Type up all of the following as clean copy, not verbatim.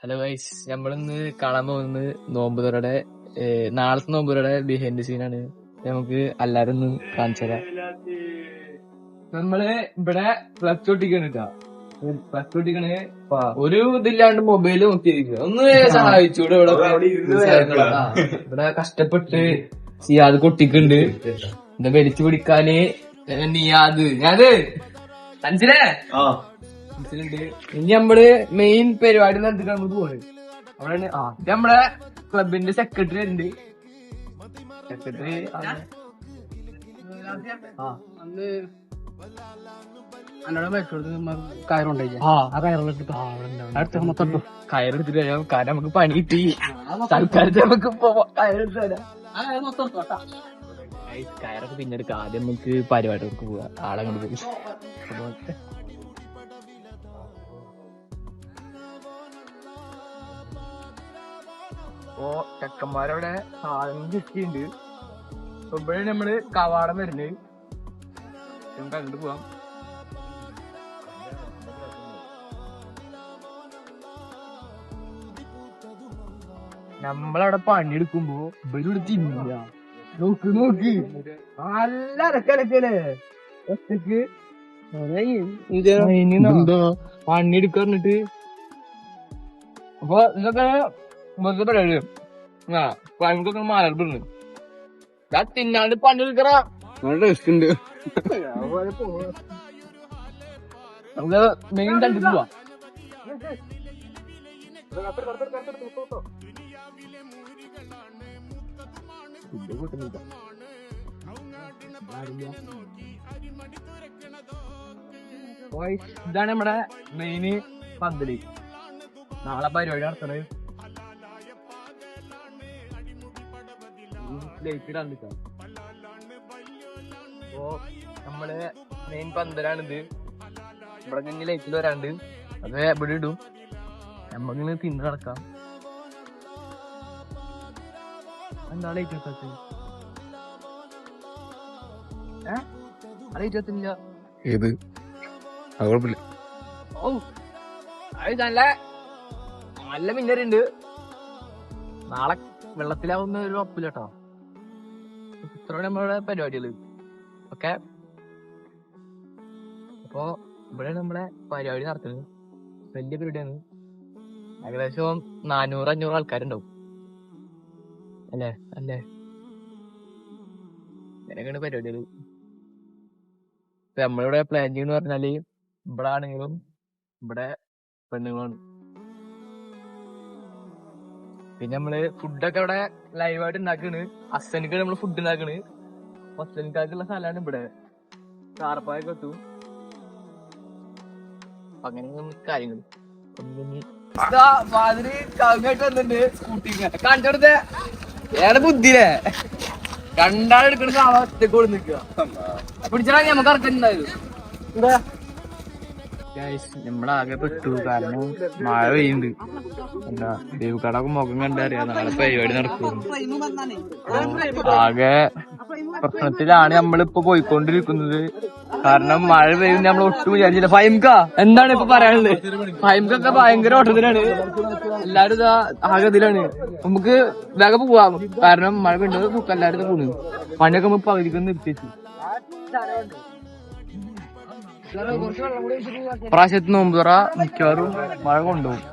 Hello guys, നമ്മളിന്ന് കാണാൻ പോകുന്നത് നോമ്പുതുറയുടെ നാളത്തെ നോമ്പുതുറയുടെ ബിഹൈൻഡ് സീനാണ്. നമുക്ക് എല്ലാരും ഒന്ന് കാണിച്ചു തരാം. നമ്മള് ഇവിടെ ഫ്ലക്സ് ഒട്ടിക്കണ് കേട്ടോ. ഫ്ലക്സ് ഒട്ടിക്കണ് ഒരു ഇതില്ലാണ്ട് മൊബൈല് നോക്കിയിരിക്കുക. ഒന്ന് സഹായിച്ചൂടെ? ഇവിടെ കഷ്ടപ്പെട്ട് സിയാദ് കൊട്ടിക്കുണ്ട്. എന്താ വലിച്ചു പിടിക്കാന് നിയാദ് മനസ്സിലേ മനസ്സിലുണ്ട്. ഇനി നമ്മള് മെയിൻ പരിപാടി നടത്തിട്ട് നമ്മള് പോണ്. അവിടെ നമ്മളെ ക്ലബിന്റെ സെക്രട്ടറി ഉണ്ട്. സെക്രട്ടറി കയറെടുത്തിട്ട് കാരണം നമുക്ക് പണി കിട്ടി. തൽക്കാലത്ത് നമുക്ക് കയറെടുത്ത് തരാം. കയറൊക്കെ പിന്നെടുക്കാം. ആദ്യം നമുക്ക് പരിപാടികൾക്ക് പോവാം. ആളങ്ങോട്ട് പോയി അപ്പോ ചെക്കന്മാരവിടെ സാധനം കിട്ടിയിട്ടുണ്ട്. ഇവിടെ നമ്മള് കവാടം വരുന്നത്. നമുക്ക് അങ്ങോട്ട് പോവാം. നമ്മളവിടെ പണിയെടുക്കുമ്പോ ഇവരോട് തിന്നില്ല. നോക്ക് നല്ല അരക്കലക്കല്ലേ ഒറ്റക്ക് പണിയെടുക്ക പറഞ്ഞിട്ട്. അപ്പൊ ഇതൊക്കെ വെറുതെ പരിപാടി. പണിക്കൊക്കെ മാലപ്പെടുന്നു. ഞാൻ തിന്നാണ്ട് പണിയെടുക്കറ ടേസ്റ്റ് ഉണ്ട്. നമുക്ക് മെയിൻ കണ്ടിട്ട് പോവാം. ഇതാണ് നമ്മുടെ മെയിന് പന്തല്. നാളെ പരിപാടി നടത്തണത്. ലൈറ്റ് ഇടാണ്ടിട്ടോ. അപ്പോ നമ്മള് മെയിൻ പന്തലാണിത്. ഇവിടെ തന്നെ ലൈറ്റിൽ വരാണ്ട് അത് ഇവിടെ ഇടും. നമ്മളിങ്ങനെ തിന്ന് കിടക്കാം. എന്താ ലൈറ്റ് വെക്കാത്ത? ലൈറ്റ് വെച്ചില്ല. ഏത് കുഴപ്പമില്ല. ഓ അത് നല്ല മിന്നറുണ്ട്. നാളെ വെള്ളത്തിലാവുന്ന ഒരു ഉറപ്പില്ല കേട്ടോ. ഇത്രയാണ് നമ്മളുടെ പരിപാടികള് ഓക്കെ. അപ്പോ ഇവിടെ നമ്മളെ പരിപാടി നടത്തുന്നത് വലിയ പരിപാടിയാണ്. ഏകദേശം 400-500 ആൾക്കാരുണ്ടാവും അല്ലേ അങ്ങനെയൊക്കെയാണ് പരിപാടികള്. നമ്മളിവിടെ പ്ലാൻ ചെയ്യുന്ന പറഞ്ഞാല് ഇവിടെ ആണെങ്കിലും ഇവിടെ പെണ്ണുങ്ങളാണ്. പിന്നെ നമ്മള് ഫുഡൊക്കെ ഇവിടെ ലൈവായിട്ട് ഉണ്ടാക്കണ്. അസനിക്ക് നമ്മള് ഫുഡ് ഉണ്ടാക്കണ്. അസനിക്കാർക്കുള്ള സ്ഥലമാണ് ഇവിടെ. കാർപ്പായൊക്കെ എത്തും. അങ്ങനെ കാര്യങ്ങൾ മാതിരി കവുങ്ങായിട്ട് വന്നിട്ടുണ്ട്. സ്കൂട്ടി കാണിച്ചോടത്തെ ഏടെ ബുദ്ധിയില്ലേ രണ്ടാളെടുക്കണ സാധനം ഒറ്റക്ക് കൊടുത്ത് നിൽക്കുക. പിടിച്ചാൽ നമുക്ക് ഇറക്കുന്നുണ്ടായത്. എന്താ നമ്മളാകെ പെട്ടു. കാരണം മഴ പെയ്യുന്നുണ്ട്. എന്താ ദേവക്കടൊക്കെ മുഖം കണ്ടറിയാം നാളെ പരിപാടി നടക്കും. ആകെ പ്രശ്നത്തിലാണ് നമ്മളിപ്പോ പോയിക്കൊണ്ടിരിക്കുന്നത്. കാരണം മഴ പെയ്യുന്ന നമ്മൾ ഒട്ടും വിചാരിച്ചില്ല. ഫൈംക എന്താണ് ഇപ്പൊ പറയാനുള്ളത്? ഫൈംകൊക്കെ ഭയങ്കര ഓട്ടത്തിലാണ്. എല്ലാരും ഇതാ ആകെ ഇതിലാണ്. നമുക്ക് വേഗം പോവാം. കാരണം മഴ പെയ്യുന്നത് എല്ലാവരും പോണു. പണിയൊക്കെ നമുക്ക് പകുതിക്ക് നിർത്തിച്ചു. പ്രാവശ്യത്ത് നോമ്പുറ മിക്കവാറും മഴ കൊണ്ടുപോകും.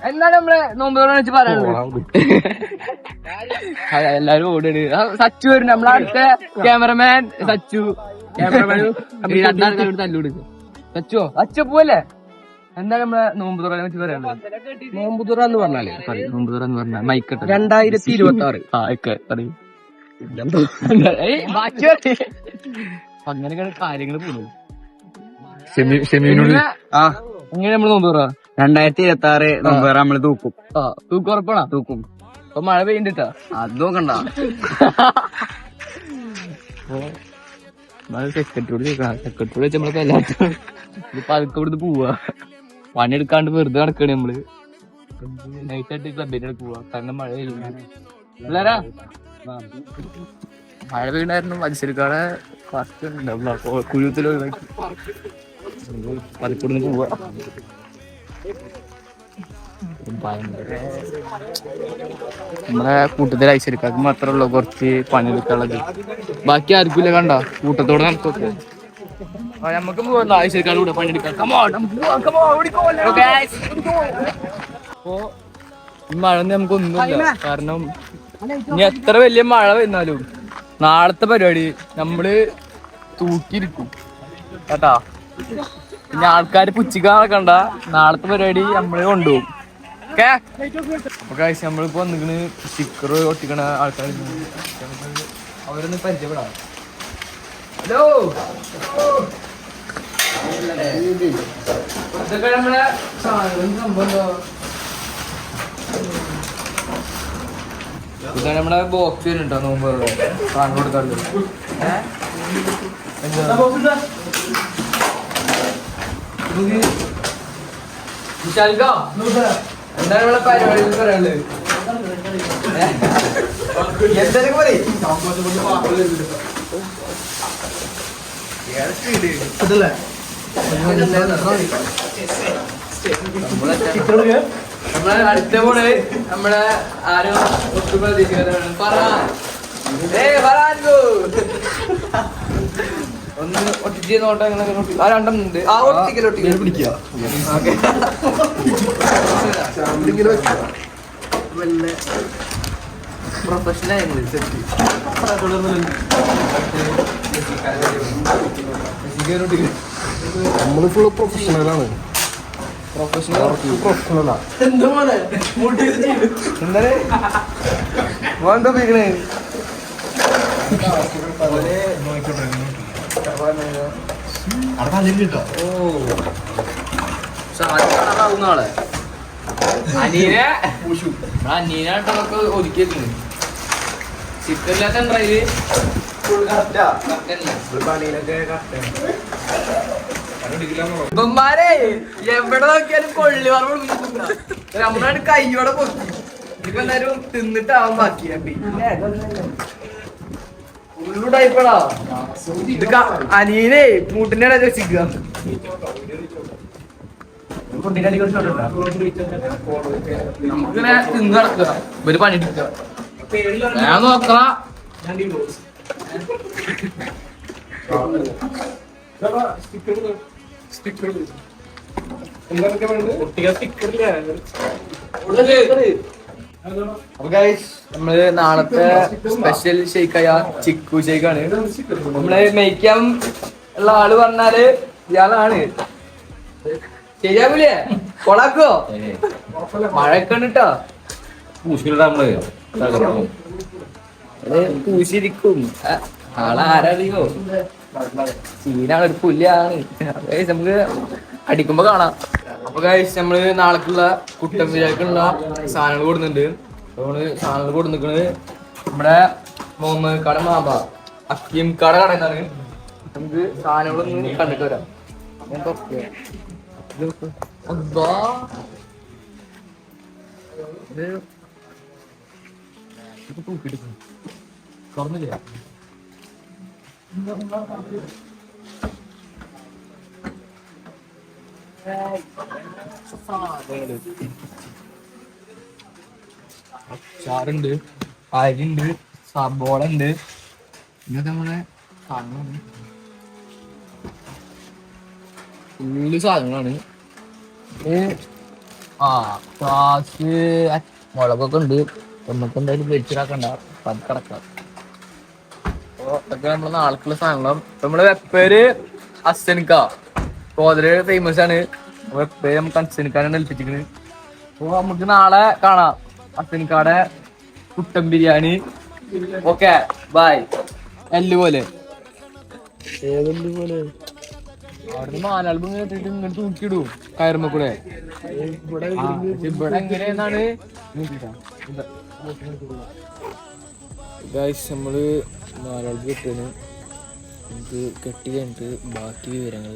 എന്താണ് നമ്മളെ നോമ്പുറ വെച്ച് പറയാനുള്ളത്? എല്ലാരും ഓടാണ്. സച്ചു വരും. നമ്മളെ അടുത്ത ക്യാമറമാൻ സച്ചു. രണ്ടാൾക്കാരോട് തല്ലുകൊടുക്കും. സച്ചു പോവല്ലേ? എന്താണ് നമ്മളെ നോമ്പുതുറനെ വെച്ച് പറയാനുള്ളത്? നോമ്പുതുറ എന്ന് പറഞ്ഞാല് നോമ്പുതുറ എന്ന് പറഞ്ഞാൽ മൈക്കട്ടെ 2026 പറയും. അങ്ങനെയൊക്കെയാണ് കാര്യങ്ങൾ പോകുന്നത്. എങ്ങനെ നമ്മള് നോമ്പുറ 2026 നോമ്പുറ നമ്മള് തൂക്കും. തൂക്കും ഉറപ്പാണോ? തൂക്കും. അപ്പൊ മഴ പെയ്യണ്ടിട്ടാ. അത് നോക്കണ്ട. സെക്രട്ടറിയോട് വെച്ച് നമ്മളിപ്പോ എല്ലാത്തും ഇപ്പൊ അതൊക്കെ ഇവിടുന്ന് പോവാ. പണിയെടുക്കാണ്ട് വെറുതെ നടക്കണേ നമ്മള്. നൈറ്റായിട്ട് ക്ലബിന്റെ പോവാ. കാരണം മഴ പെയ്യുന്നു. മഴ പെയ്യണ്ടായിരുന്നു. മത്സരിക്കാടെ ഫസ്റ്റ് ഉണ്ടാവും. കുഴുത്തിലോ പതിക്കൂടുന്ന് പോവാ. നമ്മളെ കൂട്ടത്തിൽ ഐശ്വര്യക്കാർക്ക് മാത്രമേ ഉള്ളൂ കുറച്ച് പണിയെടുക്കാനുള്ളത്. ബാക്കി ആർക്കും കണ്ട കൂട്ടത്തോടെ നമുക്കൊക്കെ നമുക്ക് പോകാം ഐശ്വര്യക്കാരുടെ കൂടെ പണിയെടുക്കാം. അപ്പോ ഈ മഴ നമുക്കൊന്നുമില്ല. കാരണം ഇനി എത്ര വലിയ മഴ വരുന്നാലും നാളത്തെ പരിപാടി നമ്മള് തൂക്കിയിരിക്കും കേട്ടാ. പിന്നെ ആൾക്കാര് പുച്ചിക്കാണെ കണ്ട നാളത്തെ പരിപാടി നമ്മള് കൊണ്ടുപോകും. ഓക്കെ അപ്പൊ കാഴ്ച നമ്മളിപ്പോ വന്നിക്കണ് സ്റ്റിക്കർ ഒട്ടിക്കണ ആൾക്കാർ അവരൊന്ന് പരിചയപ്പെടാം. ഹലോ ഇതൊക്കെ നമ്മളെ സംഭവം ഇതാണ് നമ്മുടെ ബോക്സ് വരുന്നുണ്ടോ നോമ്പ് സാധനം കൊടുക്കാറുണ്ട്. എന്താണ് ഇവിടെ പരിപാടി പറയാനുള്ളത്? എന്തൊക്കെ പറയും നമ്മളെ അടുത്ത പോണ് നമ്മളെ ആരും ഒട്ടും പ്രതീക്ഷിക്കാതെ ഒന്ന് ഒട്ടിച്ച് നോട്ടെ. ആ രണ്ടെണ്ണുണ്ട്. ആ ഒട്ടിക്കൽ പിടിക്കുക പ്രൊഫഷണൽ നമ്മള് ഫുള്ള് പ്രൊഫഷണലാണ്. പ്രൊഫഷണലാ എന്താ പിടിക്കണേ? നാളെ അനീനായിട്ടൊക്കെ ഒതുക്കിയേക്കുന്നു. ചിക്കനില്ലാത്ത ഡ്രൈവ് ഇവന്മാരെ എവിടെ നോക്കിയാലും കൊള്ളി പറഞ്ഞു നമ്മളാണ് കയ്യോടെ പൊക്കി. ഇപ്പൊ എല്ലാരും തിന്നിട്ടാവാൻ ബാക്കി. പിന്നെ ഉള്ളുടായിപ്പടാ ഇത് അനീനെ മൂട്ടിന്റെ ഇടയിൽ വെച്ചിരിക്കുക. നമുക്കിങ്ങനെ തിന്ന് നടക്കുക ഒരു പണി എടുക്കുക. ഞാൻ നോക്കണ നമ്മള് നാളത്തെ സ്പെഷ്യൽ ഷെയ്ക്കായ ചിക്കു ഷെയ്ക്കാണ്. നമ്മള് മേയ്ക്കാൻ ഉള്ള ആള് പറഞ്ഞാല് ഇയാളാണ്. ശരിയാകൂലേ? കൊളാക്കോ? മഴയൊക്കെ ഉണ്ടിട്ടോ. പൂശിരിക്കും ആളാരറിയോ? സീനാണ്, ഒരു പുല്ലാണ്. നമുക്ക് അടിക്കുമ്പോ കാണാം. അപ്പൊ കഴിച്ച് നമ്മള് നാളേക്കുള്ള കുട്ടൻ ബിരിയാണിക്കുള്ള സാധനങ്ങൾ കൊടുക്കുന്നുണ്ട്. നമ്മള് സാധനങ്ങൾ കൊടുക്കുന്നത് നമ്മുടെ മുഹമ്മദ് കട മാമ്പ അക്കീം കട കടന്നാണ്. നമുക്ക് സാധനങ്ങളൊന്ന് കണ്ടിട്ട് വരാം. തുറന്നില്ല. അച്ചാറുണ്ട്, അരിണ്ട്, സബോള ഉണ്ട്. ഇങ്ങനത്തെ നമ്മളെ സാധനങ്ങളാണ്, ഫുള്ള് സാധനങ്ങളാണ്. ക്ലാസ് മുളകൊക്കെ ഉണ്ട്. നമുക്ക് എന്തായാലും വെച്ചിടാക്കണ്ട, അത് കിടക്കാം. അപ്പൊ അതൊക്കെ നമ്മളെ നാളേക്കുള്ള സാധനങ്ങളും. നമ്മളെ വെപ്പേര് അസ്സനിക്ക കോതല് ഫേമസ് ആണ്. വെപ്പേര് നമുക്ക് അസ്സനിക്കാനാണ് ഏൽപ്പിച്ചിരിക്കുന്നത്. അപ്പൊ നമുക്ക് നാളെ കാണാം അസ്സനിക്കാടെ കുട്ടൻ ബിരിയാണി. Okay bye. എല്ല് പോലെ അവിടുന്ന് മാലാൽബം കേട്ടിട്ട് ഇങ്ങോട്ട് തൂക്കിയിടും കയറുമ്പോ കൂടെ. ഇവിടെ എങ്ങനെയെന്നാണ് നമ്മള് മാലാൽബ് കെട്ടാണ്. നമുക്ക് കെട്ടി കഴിഞ്ഞിട്ട് ബാക്കി വിവരങ്ങൾ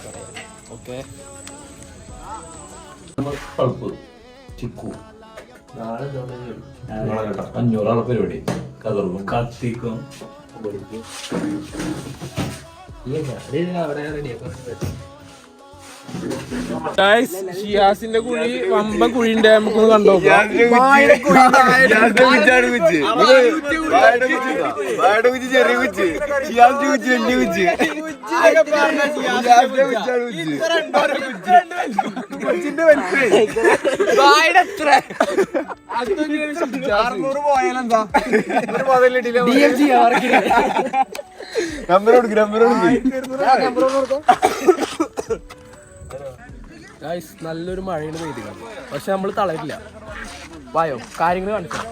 പറയാം. ഓക്കെ ചിക്കു 500 പരിപാടി കത്തിക്കും. അവിടെ റെഡിയാക്കാം. ഷിയാസിന്റെ കുഴി വമ്പ കുഴിന്റെ നമുക്കൊന്ന് കണ്ടോ ചെറിയ കുച്ച് ഷിയാസിന്റെ കുച്ച് വലിയ കുച്ച് നല്ലൊരു മഴയാണ് പെയ്തിരിക്കുന്നത് പക്ഷെ നമ്മൾ തളരില്ല വായോ കാര്യങ്ങൾ കാണിക്കാം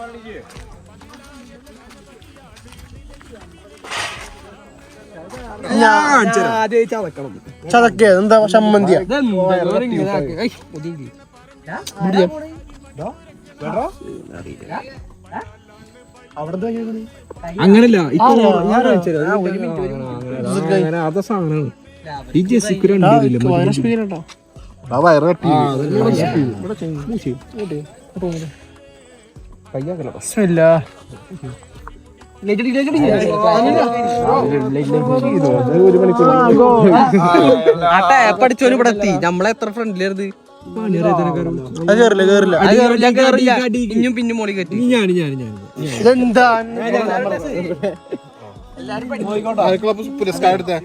ചതക്ക എന്താ ചമ്മന്തിയാ അങ്ങനല്ല അതാ സാധനമാണ് ഈ ജെസ്സിക്ക് പഠിച്ചോന് ഇവിടെ എത്തി നമ്മളെത്ര ഫ്രണ്ടിലായിരുന്നു ഇഞ്ഞും പിന്നും മോളി കയറ്റി പുരസ്കാരം എടുത്തേ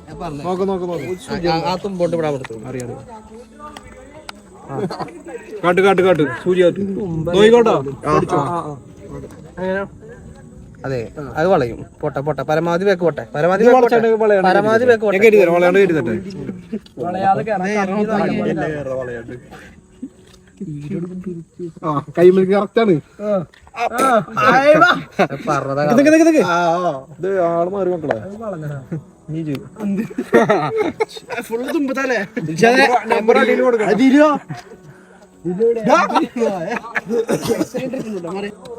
ആ തുമ്പോട്ട് ഇവിടെ അറിയാം കാട്ട് സൂര്യ നോയിക്കോട്ടോ അതെ അത് വളയും പോട്ടെ പരമാവധി വേക്ക് പോട്ടെ പരമാവധി വേക്ക് കൈമിൽ കറക്റ്റാണ് ആള് മാറി മക്കളെ ഫുള്ള് തുമ്പത്തല്ലേ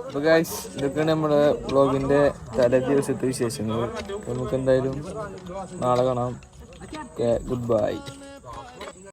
അപ്പൊ ഗൈസ് ഇതൊക്കെയാണ് നമ്മുടെ വ്ളോഗിന്റെ തലേ ദിവസത്തെ വിശേഷങ്ങൾ. നമുക്ക് എന്തായാലും നാളെ കാണാം. Good bye.